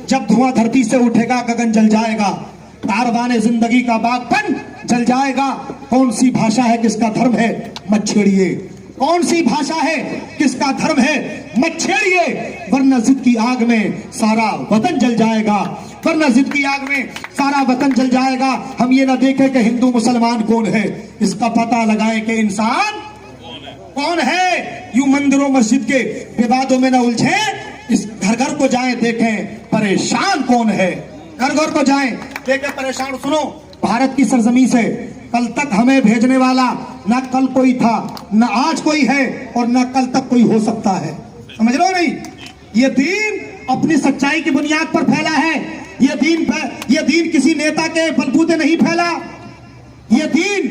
जब धुआं धरती से उठेगा गगन जल जाएगा, कारवाने जिंदगी का बागपन जल जाएगा। कौन सी भाषा है किसका धर्म है मत छेड़िए, कौन सी भाषा है किसका धर्म है मत छेड़िए, वरना जिद की आग में सारा वतन जल जाएगा, वरना जिद की आग में सारा वतन जल जाएगा। हम ये ना देखें कि हिंदू मुसलमान कौन है, इसका पता लगाएं कि इंसान कौन है। यूं मंदिरों मस्जिद के विवादों में न उलझे, इस घर घर को जाएं देखें परेशान कौन है, घर घर को जाएं देखें परेशान। सुनो, भारत की सरजमी से कल तक हमें भेजने वाला ना कल कोई था, ना आज कोई है और ना कल तक कोई हो सकता है। समझ रहे हो नहीं? ये दीन अपनी सच्चाई की बुनियाद पर फैला है। ये दीन किसी नेता के बलबूते नहीं फैला, ये दीन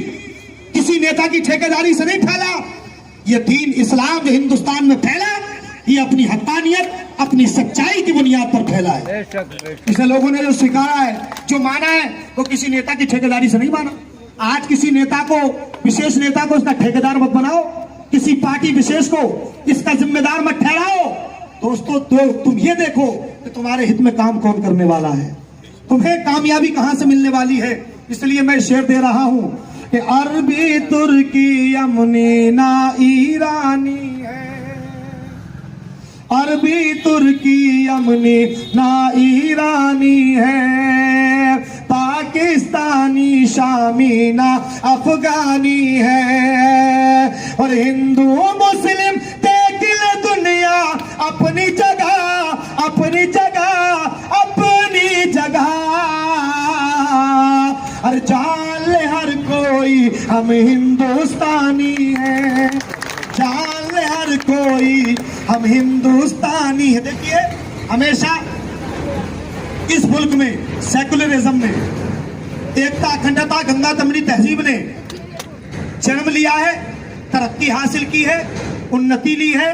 किसी नेता की ठेकेदारी से नहीं फैला। ये दीन इस्लाम जो हिंदुस्तान में फैला, ये अपनी हक्कानियत, अपनी सच्चाई की बुनियाद पर फैला है। इसे लोगों ने जो सिखाया है, जो माना है, वो किसी नेता की ठेकेदारी से नहीं माना। आज किसी नेता को, विशेष नेता को इसका ठेकेदार मत बनाओ, किसी पार्टी विशेष को इसका जिम्मेदार मत ठहराओ। दोस्तों, तुम ये देखो कि तुम्हारे हित में काम कौन करने वाला है, तुम्हें कामयाबी कहां से मिलने वाली है। इसलिए मैं शेर दे रहा हूं कि अरबी तुर्की यमनी ना ईरानी है, अरबी तुर्की यमनी ना ईरानी है, पाकिस्तानी शामी ना अफगानी है, और हिंदू मुस्लिम तेकिल दुनिया अपनी जगह, अपनी जगह, अपनी जगह। हर जान ले हर कोई हम हिंदुस्तानी हैं, जान ले हर कोई हम हिंदुस्तानी है। देखिए, हमेशा इस मुल्क में सेकुलरिज्म में एकता, अखंडता, गंगा तमनी तहजीब ने जन्म लिया है, तरक्की हासिल की है, उन्नति ली है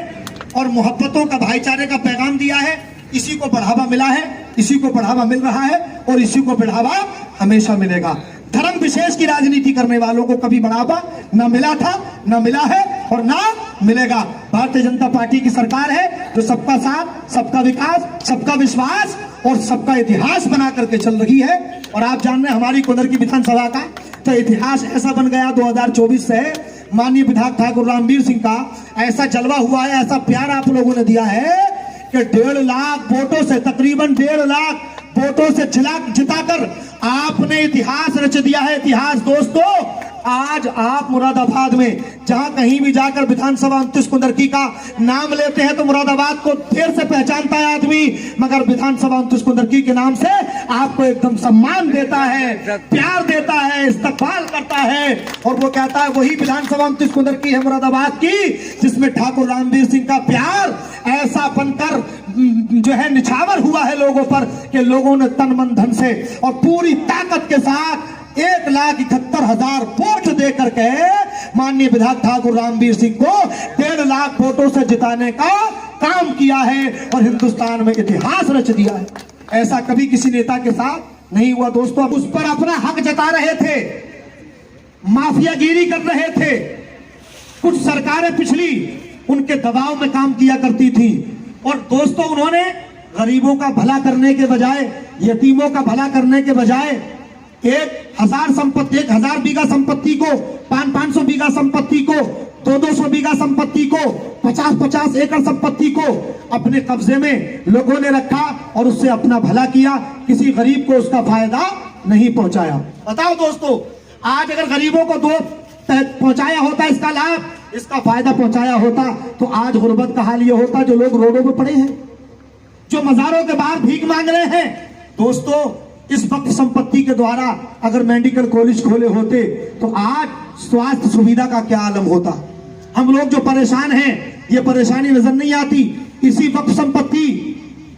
और मोहब्बतों का, भाईचारे का पैगाम दिया है। इसी को बढ़ावा मिला है, इसी को बढ़ावा मिल रहा है और इसी को बढ़ावा हमेशा मिलेगा। धर्म विशेष की राजनीति करने वालों को कभी बढ़ावा न मिला था, न मिला है और ना मिलेगा। भारतीय जनता पार्टी की सरकार है जो सबका साथ, सबका विकास, सबका विश्वास और सबका इतिहास बना करके चल रही है। और आप जान रहे हैं हमारी कुंदर की विधानसभा का तो इतिहास ऐसा बन गया 2024 से, माननीय विधायक ठाकुर रामवीर सिंह का ऐसा जलवा हुआ है, ऐसा प्यार आप लोगों ने दिया है कि 1.5 लाख वोटों से, तकरीबन 1.5 लाख वोटों से जिताकर आपने इतिहास रच दिया है। इतिहास दोस्तों, आज आप मुरादाबाद में जहां कहीं भी जाकर विधानसभा 29 कुंदरकी का नाम लेते हैं तो मुरादाबाद को देर से पहचानता है आदमी, मगर विधानसभा 29 कुंदरकी के नाम से आपको एकदम सम्मान देता है, प्यार देता है, इस्तकबाल करता है। और वो कहता है वही विधानसभा 29 कुंदरकी है मुरादाबाद की, जिसमें ठाकुर रामवीर सिंह का प्यार ऐसा बनकर जो है निछावर हुआ है लोगों पर कि लोगों ने तन मन धन से और पूरी ताकत के साथ 1,71,000 वोट दे करके माननीय विधायक ठाकुर रामवीर सिंह को 1.5 लाख वोटों से जिताने का काम किया है और हिंदुस्तान में इतिहास रच दिया है। ऐसा कभी किसी नेता के साथ नहीं हुआ दोस्तों। उस पर अपना हक जता रहे थे, माफियागिरी कर रहे थे। कुछ सरकारें पिछली उनके दबाव में काम किया करती थी और दोस्तों उन्होंने गरीबों का भला करने के बजाय, यतीमों का भला करने के बजाय 1,000 बीघा संपत्ति को, 500 बीघा संपत्ति को, 200 बीघा संपत्ति को, 50 एकड़ संपत्ति को अपने कब्जे में लोगों ने रखा और उससे अपना भला किया, किसी गरीब को उसका फायदा नहीं पहुंचाया। बताओ दोस्तों, आज अगर गरीबों को पहुंचाया होता, इसका लाभ, इसका फायदा पहुंचाया होता तो आज गुर्बत का हाल ये होता जो लोग रोडों पे पड़े हैं, जो मजारों के बाहर भीख मांग रहे हैं। दोस्तों, इस वक्त संपत्ति के द्वारा अगर मेडिकल कॉलेज खोले होते तो आज स्वास्थ्य सुविधा का क्या आलम होता। हम लोग जो परेशान हैं, ये परेशानी नजर नहीं आती। इसी वक्त संपत्ति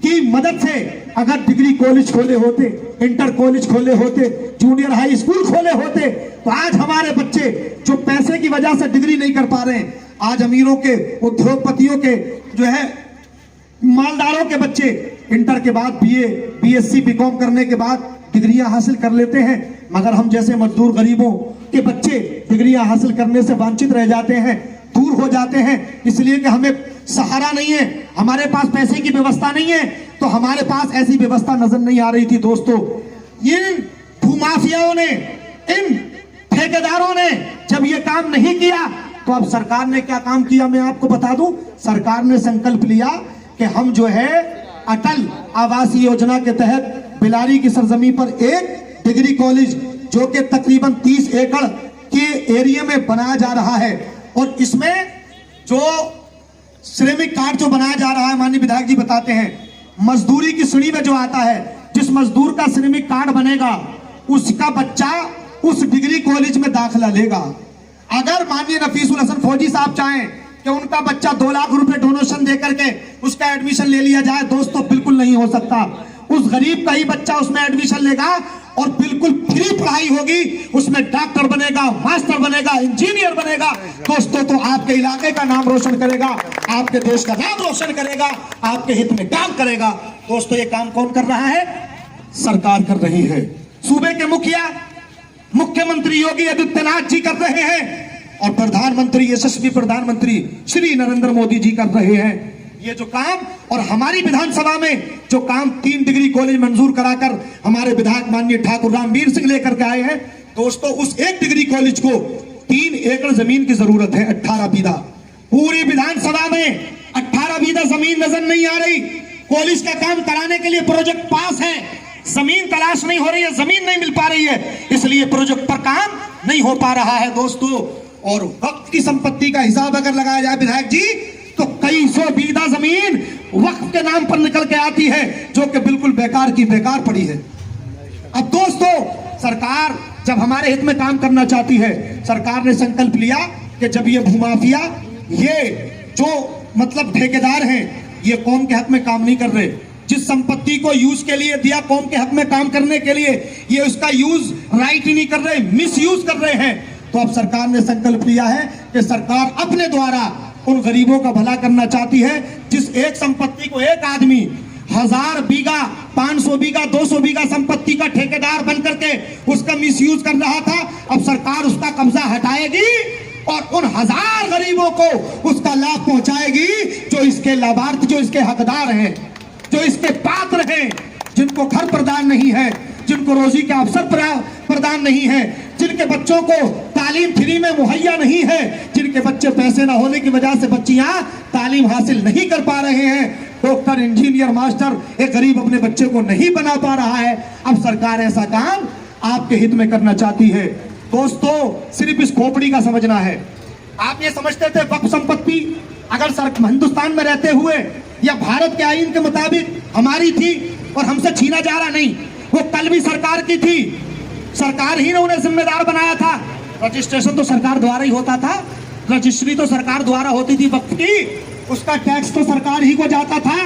की मदद से अगर डिग्री कॉलेज खोले होते, इंटर कॉलेज खोले होते, जूनियर हाई स्कूल खोले होते तो आज हमारे बच्चे जो पैसे की वजह से डिग्री नहीं कर पा रहे हैं, आज अमीरों के, उद्योगपतियों के, जो है मालदारों के बच्चे इंटर के बाद बीए, बीएससी, बीकॉम करने के बाद डिग्रियां हासिल कर लेते हैं। मगर हम जैसे मजदूर गरीबों के बच्चे डिग्रियां हासिल करने से वंचित रह जाते हैं, दूर हो जाते हैं, इसलिए कि हमें सहारा नहीं है, हमारे पास पैसे की व्यवस्था नहीं है। तो तो हमारे पास ऐसी व्यवस्था नजर नहीं आ रही थी दोस्तों। इन भूमाफियाओं ने, इन ठेकेदारों ने जब ये काम नहीं किया तो अब सरकार ने क्या काम किया मैं आपको बता दूं। सरकार ने संकल्प लिया कि हम जो है अटल आवास योजना के तहत बिलारी की सरजमी पर एक डिग्री कॉलेज जो कि तकरीबन 30 एकड़ के एरिया में बनाया जा रहा है, और इसमें जो श्रमिक कार्ड जो बनाया जा रहा है, माननीय विधायक जी बताते हैं, मजदूरी की श्रेणी में जो आता है, जिस मजदूर का श्रमिक कार्ड बनेगा उसका बच्चा उस डिग्री कॉलेज में दाखिला लेगा। अगर माननीय नफीसुल हसन फौजी साहब चाहें कि उनका बच्चा 2 लाख रुपए डोनेशन देकर के उसका एडमिशन ले लिया जाए, दोस्तों बिल्कुल नहीं हो सकता। उस गरीब का ही बच्चा उसमें एडमिशन लेगा और बिल्कुल फ्री पढ़ाई होगी, उसमें डॉक्टर बनेगा, मास्टर बनेगा, इंजीनियर बनेगा दोस्तों, तो आपके इलाके का नाम रोशन करेगा, आपके देश का नाम रोशन करेगा, आपके हित में काम करेगा। दोस्तों ये काम कौन कर रहा है? सरकार कर रही है। सूबे के मुखिया मुख्यमंत्री योगी आदित्यनाथ जी कर रहे हैं और प्रधानमंत्री, यशस्वी प्रधानमंत्री श्री नरेंद्र मोदी जी कर रहे हैं ये जो काम। और हमारी विधानसभा में जो काम 3 डिग्री कॉलेज मंजूर कराकर हमारे विधायक माननीय ठाकुर रामवीर सिंह लेकर के आए हैं दोस्तों, उस एक डिग्री कॉलेज को 3 एकड़ जमीन की जरूरत है, 18 बीघा। पूरी विधानसभा में 18 बीघा जमीन नजर नहीं आ रही। कॉलेज का काम कराने के लिए प्रोजेक्ट पास है, जमीन तलाश नहीं हो रही है, जमीन नहीं मिल पा रही है, इसलिए प्रोजेक्ट पर काम नहीं हो पा रहा है दोस्तों। और वक्त की संपत्ति का हिसाब अगर लगाया जाए विधायक जी, तो कई 100 बीघा जमीन वक्फ के नाम पर निकल के आती है जो कि बिल्कुल बेकार की बेकार पड़ी है। अब दोस्तों सरकार जब हमारे हित में काम करना चाहती है, सरकार ने संकल्प लिया कि जब ये भूमाफिया, ये जो मतलब ठेकेदार हैं, ये कौम के हक में काम नहीं कर रहे, जिस संपत्ति को यूज के लिए दिया कौम के हक में काम करने के लिए, ये उसका यूज राइट ही नहीं कर रहे, मिस यूज कर रहे हैं, तो अब सरकार ने संकल्प लिया है कि सरकार अपने द्वारा उन गरीबों का भला करना चाहती है। जिस एक संपत्ति को एक आदमी 1000 बीघा, 500 बीघा, 200 बीघा संपत्ति का ठेकेदार बनकर के उसका मिसयूज कर रहा था, अब सरकार उसका कब्जा हटाएगी और उन 1000 गरीबों को उसका लाभ पहुंचाएगी जो इसके लाभार्थी, जो इसके हकदार हैं, जो इसके पात्र हैं, जिनको घर प्रदान नहीं है, जिनको रोजी के अवसर प्रदान नहीं है, जिनके बच्चों को तालीम फ्री में मुहैया नहीं है, जिनके बच्चे पैसे ना होने की वजह से बच्चियां तालीम हासिल नहीं कर पा रहे हैं, डॉक्टर, इंजीनियर, मास्टर, एक गरीब अपने बच्चे को नहीं बना पा रहा है। अब सरकार ऐसा काम आपके हित में करना चाहती है दोस्तों। सिर्फ इस खोपड़ी का समझना है। आप ये समझते थे वक्फ संपत्ति अगर हिंदुस्तान में रहते हुए या भारत के आईन के मुताबिक हमारी थी और हमसे छीना जा रहा, नहीं, वो कल भी सरकार की थी, सरकार ही ने उन्हें जिम्मेदार बनाया था। रजिस्ट्रेशन तो सरकार द्वारा ही होता था, रजिस्ट्री तो सरकार द्वारा होती थी वक्त की, उसका टैक्स तो सरकार ही को जाता था,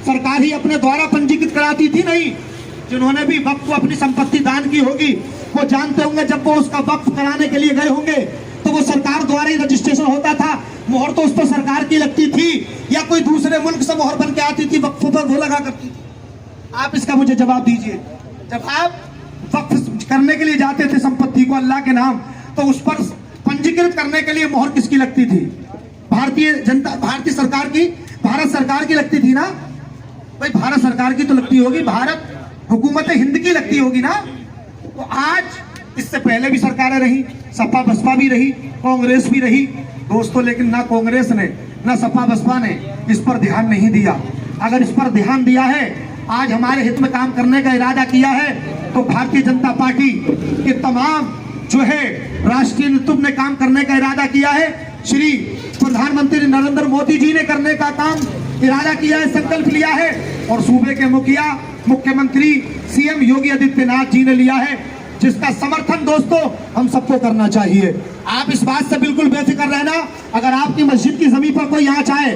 सरकार ही अपने द्वारा पंजीकृत कराती थी। नहीं, जिन्होंने भी वक्त को अपनी संपत्ति दान की होगी वो जानते होंगे, जब वो उसका वक्त कराने के लिए गए होंगे तो वो सरकार द्वारा ही रजिस्ट्रेशन होता था, मोहर तो उस पर सरकार की लगती थी या कोई दूसरे मुल्क से मोहर बन के आती थी, वक्फ पर वो लगा करती थी। आप इसका मुझे जवाब दीजिए, जब आप वक्फ करने के लिए जाते थे संपत्ति को अल्लाह के नाम, तो उस पर पंजीकृत करने के लिए मोहर किसकी लगती थी? भारतीय सरकार की, भारत सरकार की लगती थी ना भाई, भारत सरकार की तो लगती होगी, भारत हुकूमत हिंद की लगती होगी ना। तो आज इससे पहले भी सरकारें रही, सपा बसपा भी रही, कांग्रेस भी रही दोस्तों, लेकिन ना कांग्रेस ने ना सपा बसपा ने इस पर ध्यान नहीं दिया। अगर इस पर ध्यान दिया है, आज हमारे हित में काम करने का इरादा किया है, तो भारतीय जनता पार्टी के तमाम जो है राष्ट्रीय नेतृत्व ने काम करने का इरादा किया है, श्री प्रधानमंत्री नरेंद्र मोदी जी ने करने का काम इरादा किया है, संकल्प लिया है, और सूबे के मुखिया मुख्यमंत्री सीएम योगी आदित्यनाथ जी ने लिया है, जिसका समर्थन दोस्तों हम सबको करना चाहिए। आप इस बात से बिल्कुल बेफिक्र रहना, अगर आपकी मस्जिद की जमीन पर कोई यहाँ चाहे,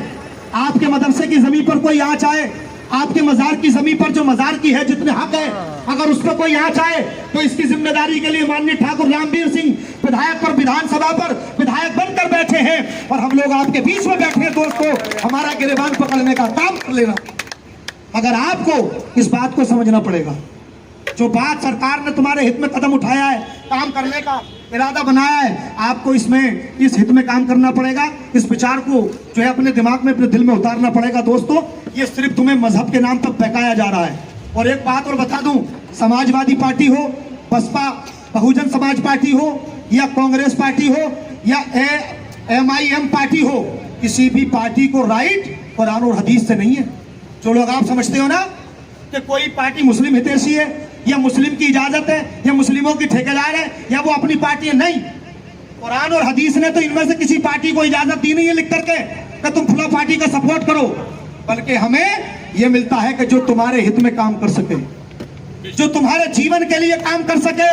आपके मदरसे की जमीन पर कोई यहाँ चाहे, आपके मजार की जमीन पर जो मजार की है जितने हक है, अगर उस पर कोई यहाँ चाहे, तो इसकी जिम्मेदारी के लिए माननीय ठाकुर रामवीर सिंह विधायक पर विधानसभा पर विधायक बनकर बैठे हैं और हम लोग आपके बीच में बैठे हैं दोस्तों, हमारा गिरेबान पकड़ने का काम कर लेना। मगर आपको इस बात को समझना पड़ेगा, जो बात सरकार ने तुम्हारे हित में कदम उठाया है, काम करने का इरादा बनाया है, आपको इसमें इस हित में काम करना पड़ेगा, इस विचार को जो है अपने दिमाग में, अपने दिल में उतारना पड़ेगा दोस्तों। ये सिर्फ तुम्हें मजहब के नाम पर बहकाया जा रहा है। और एक बात और बता दूं, समाजवादी पार्टी हो, बसपा बहुजन समाज पार्टी हो, या कांग्रेस पार्टी हो, या MIM पार्टी हो, किसी भी पार्टी को राइट कुरान और हदीस से नहीं है। जो लोग आप समझते हो ना कि कोई पार्टी मुस्लिम हितैषी है, या मुस्लिम की इजाजत है, या मुस्लिमों की ठेकेदार है, या वो अपनी पार्टी है, नहीं। कुरान और हदीस ने तो इनमें से किसी पार्टी को इजाजत दी नहीं है लिख करके कि तुम फला पार्टी का सपोर्ट करो, बल्कि हमें यह मिलता है कि जो तुम्हारे हित में काम कर सके, जो तुम्हारे जीवन के लिए काम कर सके,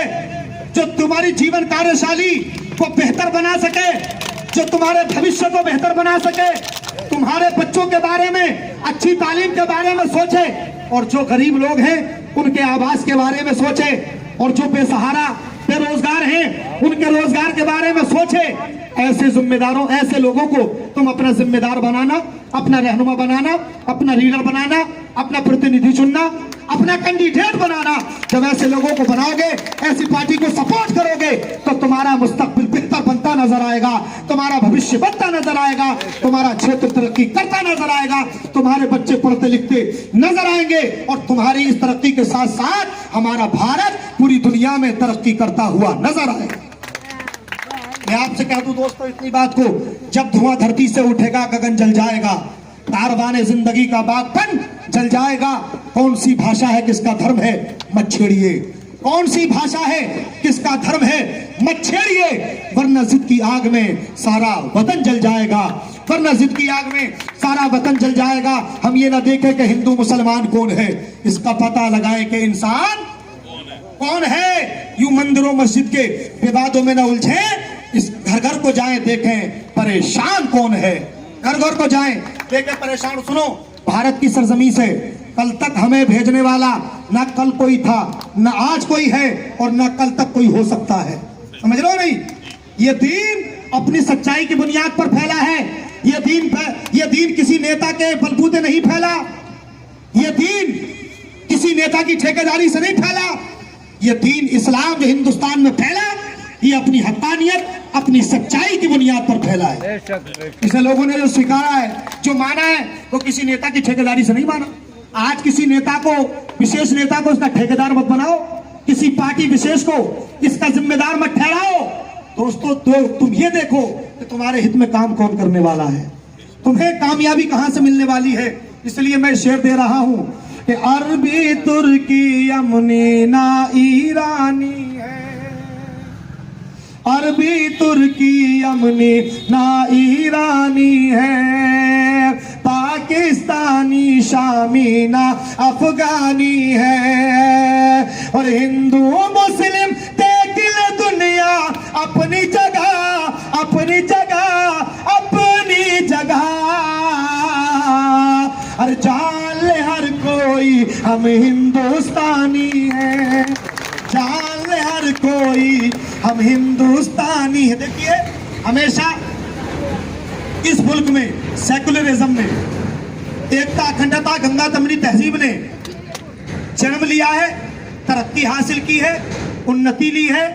जो तुम्हारी जीवन कार्यशैली को बेहतर बना सके, जो तुम्हारे भविष्य को बेहतर बना सके, तुम्हारे बच्चों के बारे में, अच्छी तालीम के बारे में सोचे, और जो गरीब लोग हैं उनके आवास के बारे में सोचे, और जो बेसहारा बेरोजगार हैं उनके रोजगार के बारे में सोचे। ऐसे जिम्मेदारों, ऐसे लोगों को तुम अपना जिम्मेदार बनाना, अपना रहनुमा बनाना, अपना लीडर बनाना, अपना प्रतिनिधि चुनना, अपना कैंडिडेट बनाना। जब ऐसे लोगों को बनाओगे, ऐसी पार्टी को सपोर्ट करोगे, तो तुम्हारा मुस्तकबिल बेहतर बनता नजर आएगा, तुम्हारा भविष्य बनता नजर आएगा, तुम्हारा क्षेत्र तरक्की करता नजर आएगा, तुम्हारे बच्चे पढ़ते लिखते नजर आएंगे, और तुम्हारी इस तरक्की के साथ साथ हमारा भारत पूरी दुनिया में तरक्की करता हुआ नजर आएगा। मैं आपसे कह दूं दोस्तों इतनी बात को, जब धुआं धरती से उठेगा गगन जल जाएगा, कारवाने जिंदगी का बागपन जल जाएगा। कौन सी भाषा है किसका धर्म है, मत छेड़िए। कौन सी भाषा है किसका धर्म है, मत छेड़िए, वरना जिद की आग में सारा वतन जल जाएगा, वरना जिद की आग में सारा वतन जल जाएगा। हम ये ना देखें कि हिंदू मुसलमान कौन है, इसका पता लगाएं कि इंसान कौन है। यूं मंदिरों मस्जिद के विवादों में न उलझे, इस घर घर को जाएं देखें परेशान कौन है, घर घर को जाएं देखें परेशान। सुनो, भारत की सरजमी से कल तक हमें भेजने वाला ना कल कोई था, ना आज कोई है, और ना कल तक कोई हो सकता है। समझ रहे हो नहीं? ये दीन अपनी सच्चाई की बुनियाद पर फैला है। ये दीन किसी नेता के बलबूते नहीं फैला, ये दीन किसी नेता की ठेकेदारी से नहीं फैला। ये दीन इस्लाम जो हिंदुस्तान में फैला, ये अपनी हक्कानियत, अपनी सच्चाई की बुनियाद पर फैला है। इसे लोगों ने जो स्वीकारा है, जो माना है, वो किसी नेता की ठेकेदारी से नहीं माना। आज किसी नेता को, विशेष नेता को इसका ठेकेदार मत बनाओ, किसी पार्टी विशेष को इसका जिम्मेदार मत ठहराओ। दोस्तों, तो तुम ये देखो कि तुम्हारे हित में काम कौन करने वाला है, तुम्हें कामयाबी कहां से मिलने वाली है। इसलिए मैं शेर दे रहा हूं कि अरबी तुर्की यमनी ना ईरानी है, अरबी तुर्की यमनी ना ईरानी है, पाकिस्तानी शामी ना अफगानी है, और हिंदू मुस्लिम देखिल दुनिया अपनी जगह, अपनी जगह, अपनी जगह। अरे जान ले हर कोई हम हिंदुस्तानी हैं, जान ले हर कोई हम हिंदुस्तानी है। देखिए, हमेशा इस मुल्क में सेकुलरिज्म में एकता, अखंडता, गंगा दमनी तहजीब ने जन्म लिया है, तरक्की हासिल की है, उन्नति ली है,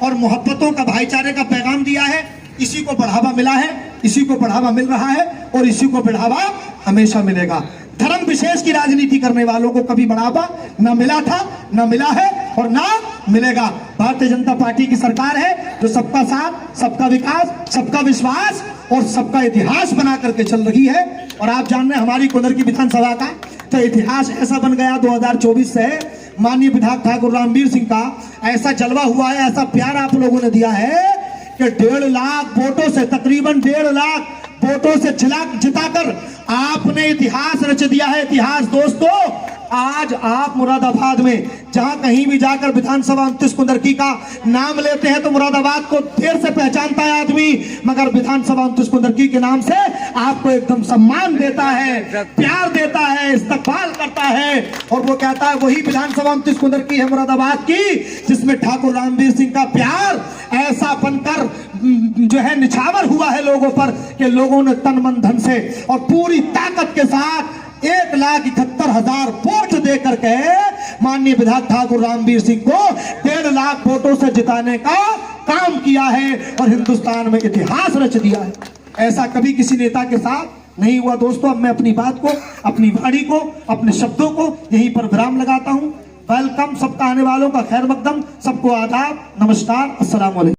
और मोहब्बतों का, भाईचारे का पैगाम दिया है। इसी को बढ़ावा मिला है, इसी को बढ़ावा मिल रहा है, और इसी को बढ़ावा हमेशा मिलेगा। धर्म विशेष की राजनीति करने वालों को कभी बढ़ावा न मिला था, न मिला है, और ना मिलेगा। भारतीय जनता पार्टी की सरकार है जो सबका साथ, सबका विकास, सबका विश्वास और सबका इतिहास बना करके चल रही है। और आप जान रहे हैं हमारी कुंदर की विधानसभा का तो इतिहास ऐसा बन गया 2024 से, माननीय विधायक ठाकुर रामवीर सिंह का ऐसा जलवा हुआ है, ऐसा प्यार आप लोगों ने दिया है कि 1.5 लाख वोटों से, तकरीबन 1.5 लाख वोटों से जिताकर आपने इतिहास रच दिया है। इतिहास दोस्तों, आज आप मुरादाबाद में जहां कहीं भी जाकर विधानसभा 29 कुंदरकी का नाम लेते हैं तो मुरादाबाद को देर से पहचानता है आदमी, मगर विधानसभा 29 कुंदरकी के नाम से आपको एकदम सम्मान देता है, प्यार देता है, इस्तकबाल करता है, और वो कहता है वही विधानसभा 29 कुंदरकी है मुरादाबाद की, जिसमें ठाकुर रामवीर सिंह का प्यार ऐसा बनकर जो है निछावर हुआ है लोगों पर कि लोगों ने तन मन धन से और पूरी ताकत के साथ 1,71,000 वोट दे करके माननीय विधायक ठाकुर रामवीर सिंह को 1.5 लाख वोटों से जिताने का काम किया है और हिंदुस्तान में इतिहास रच दिया है। ऐसा कभी किसी नेता के साथ नहीं हुआ दोस्तों, अब मैं अपनी बात को, अपनी वाणी को, अपने शब्दों को यहीं पर विराम लगाता हूं। वेलकम सबका आने वालों का खैर मकदम, सबको आदाब, नमस्कार, अस्सलाम वालेकुम।